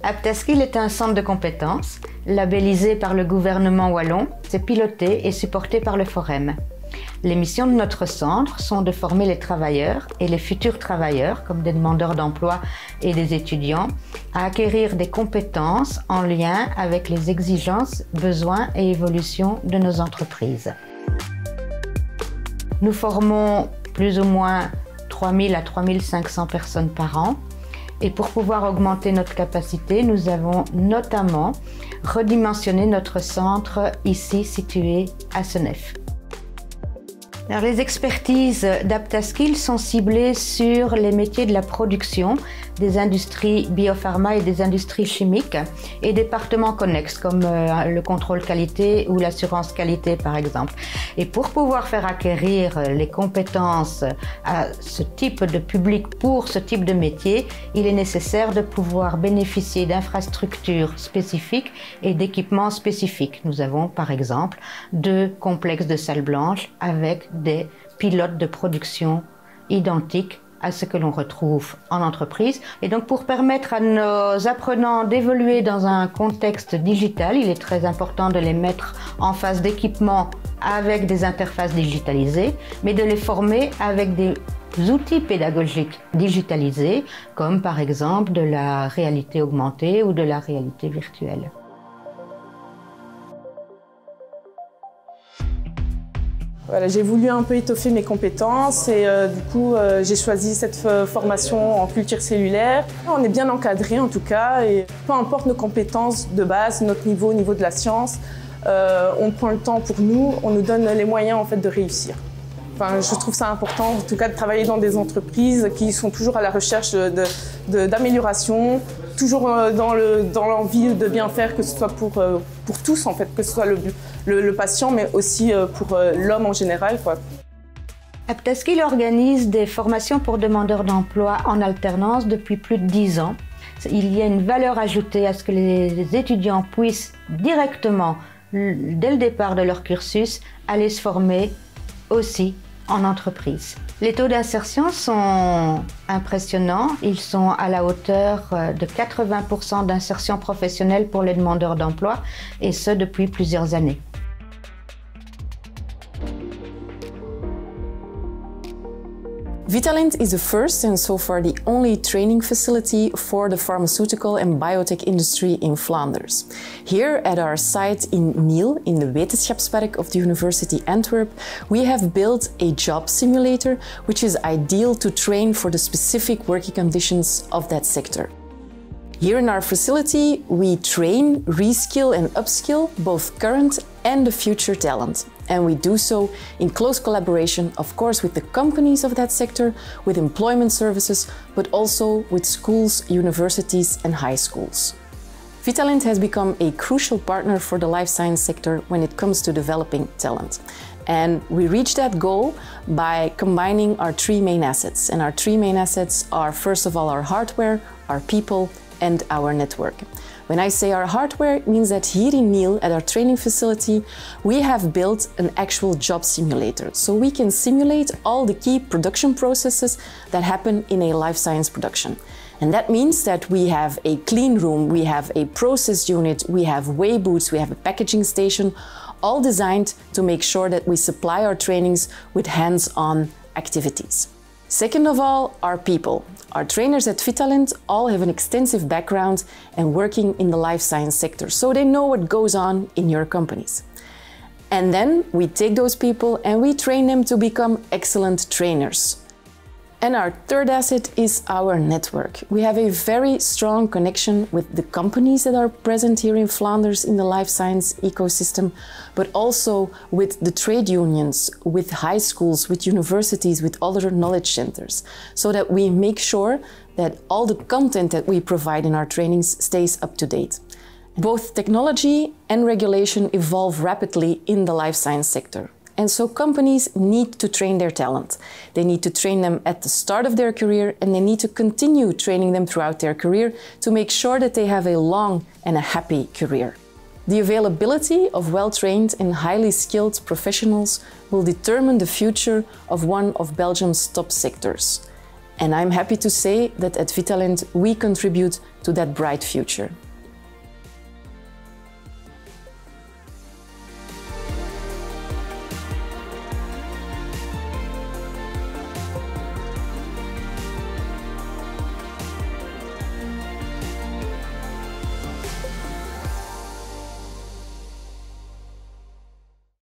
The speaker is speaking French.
Aptaskill est un centre de compétences, labellisé par le gouvernement wallon, c'est piloté et supporté par le Forem. Les missions de notre centre sont de former les travailleurs et les futurs travailleurs, comme des demandeurs d'emploi et des étudiants, à acquérir des compétences en lien avec les exigences, besoins et évolutions de nos entreprises. Nous formons plus ou moins 3000 à 3500 personnes par an. Et pour pouvoir augmenter notre capacité, nous avons notamment redimensionné notre centre ici situé à Senef. Alors, les expertises d'Aptaskill sont ciblées sur les métiers de la production, des industries biopharma et des industries chimiques et départements connexes comme le contrôle qualité ou l'assurance qualité par exemple. Et pour pouvoir faire acquérir les compétences à ce type de public pour ce type de métier, il est nécessaire de pouvoir bénéficier d'infrastructures spécifiques et d'équipements spécifiques. Nous avons par exemple 2 complexes de salles blanches avec des pilotes de production identiques à ce que l'on retrouve en entreprise. Et donc pour permettre à nos apprenants d'évoluer dans un contexte digital, il est très important de les mettre en face d'équipements avec des interfaces digitalisées, mais de les former avec des outils pédagogiques digitalisés, comme par exemple de la réalité augmentée ou de la réalité virtuelle. Voilà, j'ai voulu un peu étoffer mes compétences et du coup j'ai choisi cette formation en culture cellulaire. On est bien encadré en tout cas et peu importe nos compétences de base, notre niveau au niveau de la science, on prend le temps pour nous, on nous donne les moyens en fait de réussir. Enfin, je trouve ça important en tout cas de travailler dans des entreprises qui sont toujours à la recherche d'amélioration, toujours dans l'envie de bien faire, que ce soit pour tous en fait, que ce soit le patient mais aussi pour l'homme en général, quoi. Aptaskill organise des formations pour demandeurs d'emploi en alternance depuis plus de 10 ans. Il y a une valeur ajoutée à ce que les étudiants puissent directement, dès le départ de leur cursus, aller se former aussi en entreprise. Les taux d'insertion sont impressionnants. Ils sont à la hauteur de 80% d'insertion professionnelle pour les demandeurs d'emploi, et ce depuis plusieurs années. Vitalint is the first and so far the only training facility for the pharmaceutical and biotech industry in Flanders. Here at our site in Niel, in the Wetenschapspark of the University Antwerp, we have built a job simulator which is ideal to train for the specific working conditions of that sector. Here in our facility, we train, reskill and upskill both current and the future talent. And we do so in close collaboration, of course, with the companies of that sector, with employment services, but also with schools, universities and high schools. Vitalint has become a crucial partner for the life science sector when it comes to developing talent. And we reach that goal by combining our 3 main assets. And our 3 main assets are, first of all, our hardware, our people, and our network. When I say our hardware, it means that here in Niel, at our training facility, we have built an actual job simulator. So we can simulate all the key production processes that happen in a life science production. And that means that we have a clean room, we have a process unit, we have weigh booths, we have a packaging station, all designed to make sure that we supply our trainings with hands-on activities. Second of all, our people. Our trainers at Vitalint all have an extensive background and working in the life science sector, so they know what goes on in your companies. And then we take those people and we train them to become excellent trainers. And our third asset is our network. We have a very strong connection with the companies that are present here in Flanders in the life science ecosystem, but also with the trade unions, with high schools, with universities, with other knowledge centers, so that we make sure that all the content that we provide in our trainings stays up to date. Both technology and regulation evolve rapidly in the life science sector. And so companies need to train their talent. They need to train them at the start of their career, and they need to continue training them throughout their career to make sure that they have a long and a happy career. The availability of well-trained and highly skilled professionals will determine the future of one of Belgium's top sectors. And I'm happy to say that at Vitalent we contribute to that bright future.